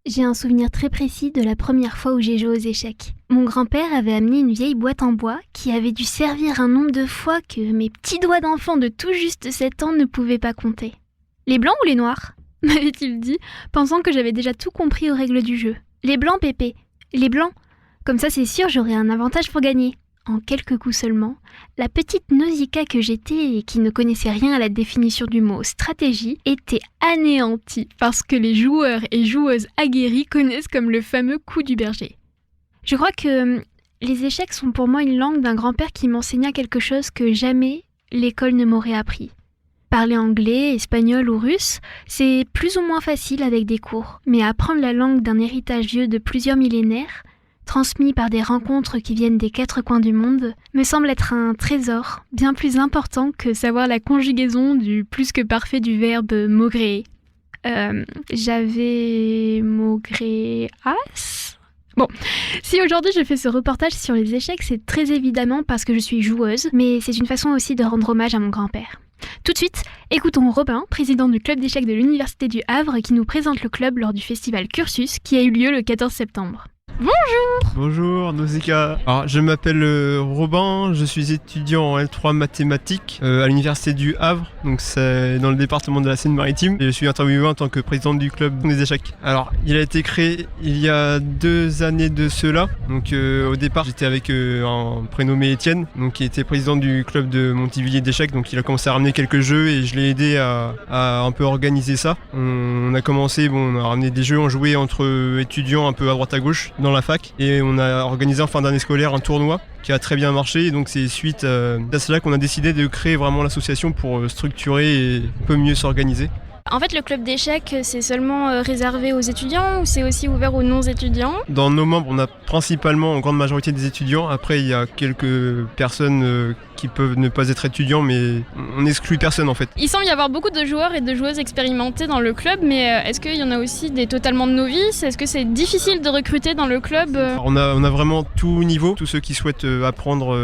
J'ai un souvenir très précis de la première fois où j'ai joué aux échecs. Mon grand-père avait amené une vieille boîte en bois qui avait dû servir un nombre de fois que mes petits doigts d'enfant de tout juste 7 ans ne pouvaient pas compter. Les blancs ou les noirs ? M'avait-il dit, pensant que j'avais déjà tout compris aux règles du jeu. Les blancs, Pépé. Les blancs. Comme ça, c'est sûr, j'aurais un avantage pour gagner. En quelques coups seulement, la petite Nausicaa que j'étais et qui ne connaissait rien à la définition du mot stratégie était anéantie parce que les joueurs et joueuses aguerris connaissent comme le fameux coup du berger. Je crois que les échecs sont pour moi une langue d'un grand-père qui m'enseigna quelque chose que jamais l'école ne m'aurait appris. Parler anglais, espagnol ou russe, c'est plus ou moins facile avec des cours, mais apprendre la langue d'un héritage vieux de plusieurs millénaires, transmis par des rencontres qui viennent des 4 coins du monde, me semble être un trésor bien plus important que savoir la conjugaison du plus que parfait du verbe maugréer. J'avais maugréas ? Bon, si aujourd'hui je fais ce reportage sur les échecs, c'est très évidemment parce que je suis joueuse, mais c'est une façon aussi de rendre hommage à mon grand-père. Tout de suite, écoutons Robin, président du club d'échecs de l'Université du Havre, qui nous présente le club lors du festival Cursus qui a eu lieu le 14 septembre. Bonjour! Bonjour Nausicaa. Alors, je m'appelle Robin, je suis étudiant en L3 mathématiques à l'Université du Havre, donc c'est dans le département de la Seine-Maritime. Et je suis interviewé en tant que président du club des échecs. Alors, il a été créé il y a 2 années de cela. Donc au départ, j'étais avec un prénommé Étienne, donc qui était président du club de Montivilliers d'échecs. Donc il a commencé à ramener quelques jeux et je l'ai aidé à un peu organiser ça. On a commencé, on a ramené des jeux, on jouait entre étudiants un peu à droite à gauche dans la fac et on a organisé en fin d'année scolaire un tournoi qui a très bien marché et donc c'est suite à cela qu'on a décidé de créer vraiment l'association pour structurer et un peu mieux s'organiser. En fait, le club d'échecs, c'est seulement réservé aux étudiants ou c'est aussi ouvert aux non-étudiants ? Dans nos membres, on a principalement en grande majorité des étudiants. Après, il y a quelques personnes qui peuvent ne pas être étudiants, mais on n'exclut personne en fait. Il semble y avoir beaucoup de joueurs et de joueuses expérimentés dans le club, mais est-ce qu'il y en a aussi des totalement novices ? Est-ce que c'est difficile de recruter dans le club ? On a vraiment tout niveau. Tous ceux qui souhaitent apprendre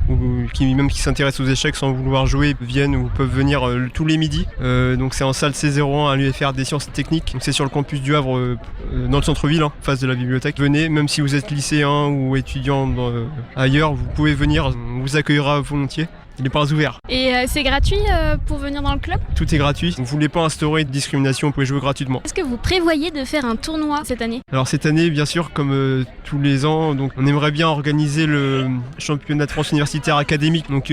ou même qui s'intéressent aux échecs sans vouloir jouer viennent ou peuvent venir tous les midis. Donc c'est en salle C01 à l'UFR des sciences techniques. Donc c'est sur le campus du Havre, dans le centre-ville, en face de la bibliothèque. Venez, même si vous êtes lycéen ou étudiant ailleurs, vous pouvez venir, on vous accueillera volontiers. Il est pas ouvert. Et c'est gratuit pour venir dans le club ? Tout est gratuit. Vous ne voulez pas instaurer de discrimination, vous pouvez jouer gratuitement. Est-ce que vous prévoyez de faire un tournoi cette année ? Alors cette année, bien sûr, comme tous les ans, donc on aimerait bien organiser le championnat de France universitaire académique donc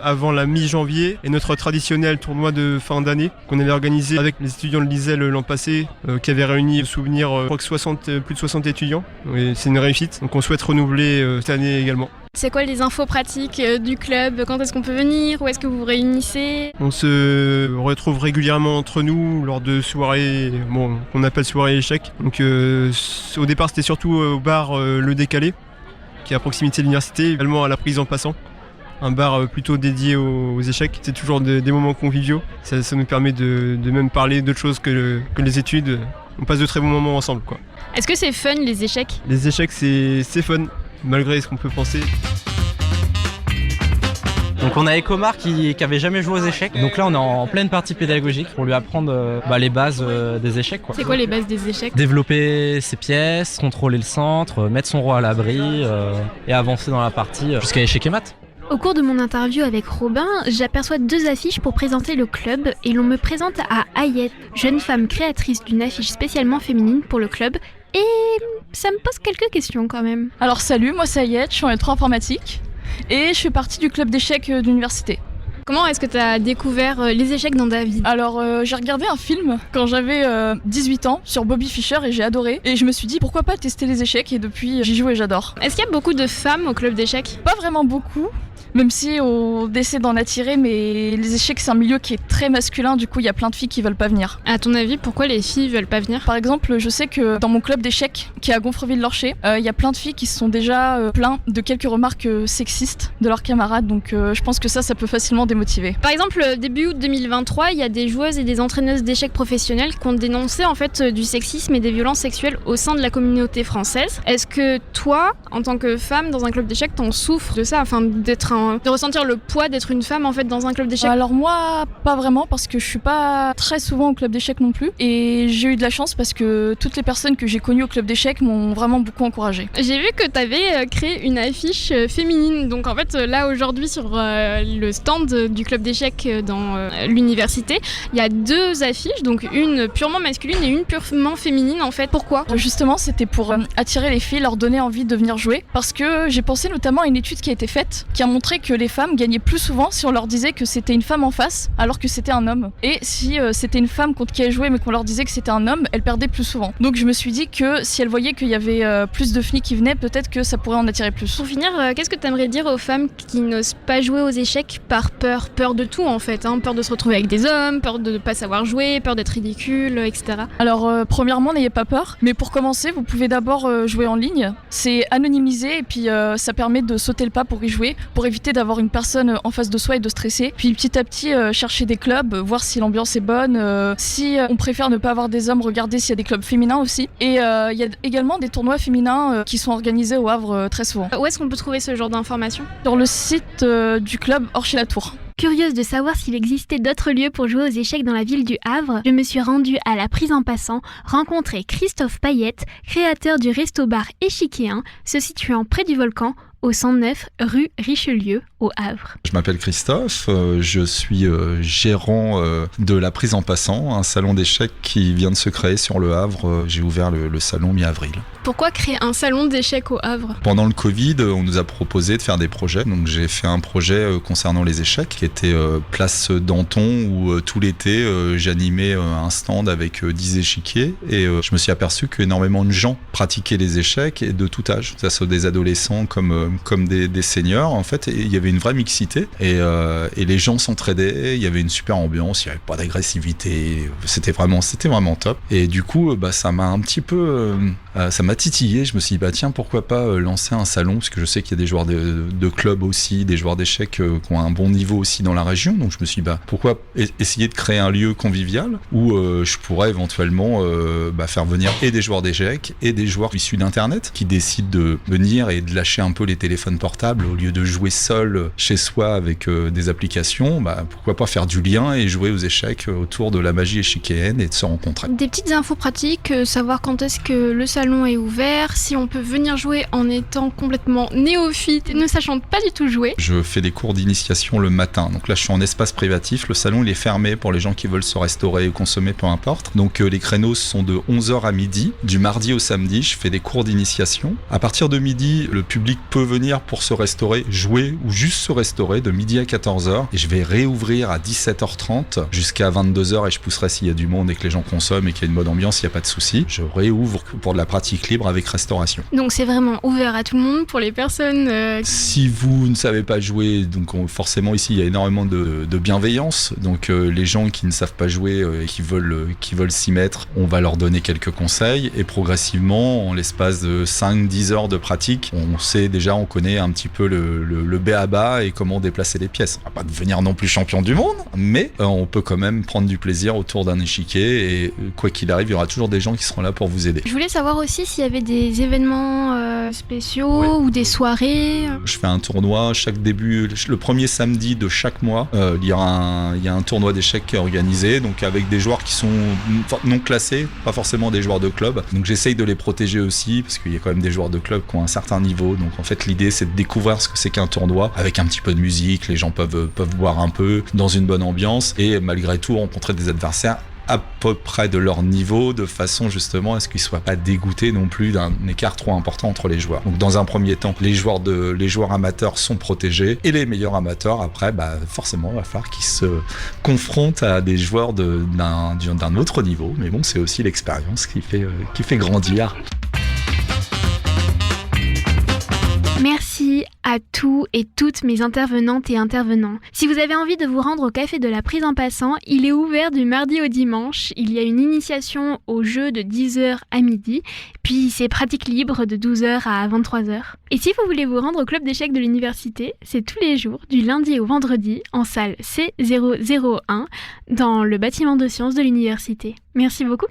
avant la mi-janvier et notre traditionnel tournoi de fin d'année qu'on avait organisé avec les étudiants de l'ISEL l'an passé qui avait réuni, souvenir, je crois que plus de 60 étudiants. Et c'est une réussite. Donc on souhaite renouveler cette année également. C'est quoi les infos pratiques du club ? Quand est-ce qu'on peut venir ? Où est-ce que vous vous réunissez ? On se retrouve régulièrement entre nous lors de soirées qu'on appelle soirées échecs. Donc au départ c'était surtout au bar Le Décalé, qui est à proximité de l'université, également à la Prise en Passant. Un bar plutôt dédié aux échecs. C'est toujours des moments conviviaux. Ça nous permet de même parler d'autres choses que les études. On passe de très bons moments ensemble, quoi. Est-ce que c'est fun les échecs ? Les échecs c'est fun, malgré ce qu'on peut penser. Donc on a Ecomar qui avait jamais joué aux échecs. Donc là on est en pleine partie pédagogique pour lui apprendre les bases des échecs, quoi. C'est quoi les bases des échecs ? Développer ses pièces, contrôler le centre, mettre son roi à l'abri et avancer dans la partie jusqu'à échec et mat. Au cours de mon interview avec Robin, j'aperçois 2 affiches pour présenter le club et l'on me présente à Ayette, jeune femme créatrice d'une affiche spécialement féminine pour le club. Et ça me pose quelques questions quand même. Alors salut, moi c'est Ayette, je suis en L3 informatique et je fais partie du club d'échecs d'université. Comment est-ce que tu as découvert les échecs dans ta vie ? Alors j'ai regardé un film quand j'avais 18 ans sur Bobby Fischer et j'ai adoré. Et je me suis dit pourquoi pas tester les échecs et depuis j'y joue et j'adore. Est-ce qu'il y a beaucoup de femmes au club d'échecs ? Pas vraiment beaucoup. Même si on essaie d'en attirer, mais les échecs c'est un milieu qui est très masculin, du coup il y a plein de filles qui veulent pas venir. À ton avis, pourquoi les filles veulent pas venir ? Par exemple, je sais que dans mon club d'échecs, qui est à Gonfreville-Lorcher, il y a plein de filles qui se sont déjà plaintes de quelques remarques sexistes de leurs camarades, donc je pense que ça peut facilement démotiver. Par exemple, début août 2023, il y a des joueuses et des entraîneuses d'échecs professionnelles qui ont dénoncé en fait du sexisme et des violences sexuelles au sein de la communauté française. Est-ce que toi, en tant que femme dans un club d'échecs, t'en souffres de ça, afin d'être de ressentir le poids d'être une femme en fait dans un club d'échecs? Alors moi, pas vraiment, parce que je suis pas très souvent au club d'échecs non plus. Et j'ai eu de la chance parce que toutes les personnes que j'ai connues au club d'échecs m'ont vraiment beaucoup encouragée. J'ai vu que tu avais créé une affiche féminine. Donc en fait, là aujourd'hui sur le stand du club d'échecs dans l'université, il y a 2 affiches, donc une purement masculine et une purement féminine en fait. Pourquoi? Justement, c'était pour attirer les filles, leur donner envie de venir jouer. Parce que j'ai pensé notamment à une étude qui a été faite, qui a montré que les femmes gagnaient plus souvent si on leur disait que c'était une femme en face, alors que c'était un homme. Et si c'était une femme contre qui elles jouaient, mais qu'on leur disait que c'était un homme, elles perdaient plus souvent. Donc je me suis dit que si elles voyaient qu'il y avait plus de filles qui venaient, peut-être que ça pourrait en attirer plus. Pour finir, qu'est-ce que tu aimerais dire aux femmes qui n'osent pas jouer aux échecs par peur? Peur de tout en fait, hein. Peur de se retrouver avec des hommes, peur de ne pas savoir jouer, peur d'être ridicule, etc. Alors premièrement, n'ayez pas peur, mais pour commencer, vous pouvez d'abord jouer en ligne. C'est anonymisé et puis ça permet de sauter le pas pour y jouer, pour éviter d'avoir une personne en face de soi et de stresser. Puis petit à petit, chercher des clubs, voir si l'ambiance est bonne, si on préfère ne pas avoir des hommes, regarder s'il y a des clubs féminins aussi. Et il y a également des tournois féminins qui sont organisés au Havre très souvent. Où est-ce qu'on peut trouver ce genre d'informations? Sur le site du club Orchy-la-Tour. Curieuse de savoir s'il existait d'autres lieux pour jouer aux échecs dans la ville du Havre, je me suis rendue à la Prise en Passant, rencontrer Christophe Payette, créateur du resto-bar Échiquier 1, se situant près du volcan, au 109 rue Richelieu, au Havre. Je m'appelle Christophe, je suis gérant de la Prise en Passant, un salon d'échecs qui vient de se créer sur le Havre. J'ai ouvert le salon mi-avril. Pourquoi créer un salon d'échecs au Havre? Pendant le Covid, on nous a proposé de faire des projets. Donc j'ai fait un projet concernant les échecs qui était place Danton où tout l'été j'animais un stand avec 10 échiquiers et je me suis aperçu qu'énormément de gens pratiquaient les échecs et de tout âge, que ce soit des adolescents comme des seniors en fait, et il y avait une vraie mixité et les gens s'entraidaient, il y avait une super ambiance, il n'y avait pas d'agressivité, c'était vraiment top. Et du coup ça m'a un petit peu ça m'a titillé, je me suis dit tiens, pourquoi pas lancer un salon, parce que je sais qu'il y a des joueurs de club aussi, des joueurs d'échecs qui ont un bon niveau aussi dans la région, donc je me suis dit pourquoi essayer de créer un lieu convivial où je pourrais éventuellement faire venir et des joueurs d'échecs et des joueurs issus d'internet qui décident de venir et de lâcher un peu les téléphones portables au lieu de jouer seul chez soi avec des applications. Pourquoi pas faire du lien et jouer aux échecs autour de la magie échiquienne et de se rencontrer. Des petites infos pratiques, savoir quand est-ce que le salon est ouvert, si on peut venir jouer en étant complètement néophyte et ne sachant pas du tout jouer. Je fais des cours d'initiation le matin, donc là je suis en espace privatif, le salon il est fermé pour les gens qui veulent se restaurer ou consommer, peu importe. Donc les créneaux sont de 11h à midi, du mardi au samedi, je fais des cours d'initiation. À partir de midi, le public peut venir pour se restaurer, jouer ou juste se restaurer de midi à 14h et je vais réouvrir à 17h30 jusqu'à 22h et je pousserai s'il y a du monde et que les gens consomment et qu'il y a une bonne ambiance, il n'y a pas de souci. Je réouvre pour de la pratique libre avec restauration. Donc c'est vraiment ouvert à tout le monde pour les personnes Si vous ne savez pas jouer, donc forcément ici il y a énormément de bienveillance, donc les gens qui ne savent pas jouer et qui veulent s'y mettre, on va leur donner quelques conseils et progressivement en l'espace de 5-10 heures de pratique, on connaît un petit peu le b.a.-ba et comment déplacer les pièces. On va pas devenir non plus champion du monde, mais on peut quand même prendre du plaisir autour d'un échiquier et quoi qu'il arrive, il y aura toujours des gens qui seront là pour vous aider. Je voulais savoir aussi s'il y avait des événements spéciaux ou des soirées. Je fais un tournoi chaque début, le premier samedi de chaque mois, il y a un tournoi d'échecs qui est organisé, donc avec des joueurs qui sont non classés, pas forcément des joueurs de club. Donc j'essaye de les protéger aussi, parce qu'il y a quand même des joueurs de club qui ont un certain niveau. Donc en fait l'idée c'est de découvrir ce que c'est qu'un tournoi, avec un petit peu de musique, les gens peuvent boire un peu, dans une bonne ambiance, et malgré tout rencontrer des adversaires à peu près de leur niveau, de façon justement à ce qu'ils ne soient pas dégoûtés non plus d'un écart trop important entre les joueurs. Donc dans un premier temps, les joueurs amateurs sont protégés et les meilleurs amateurs, après, forcément, il va falloir qu'ils se confrontent à des joueurs d'un autre niveau. Mais bon, c'est aussi l'expérience qui fait grandir. Merci à tous et toutes mes intervenantes et intervenants. Si vous avez envie de vous rendre au café de la Prise en Passant, il est ouvert du mardi au dimanche. Il y a une initiation au jeu de 10h à midi, puis c'est pratique libre de 12h à 23h. Et si vous voulez vous rendre au club d'échecs de l'université, c'est tous les jours, du lundi au vendredi, en salle C001, dans le bâtiment de sciences de l'université. Merci beaucoup.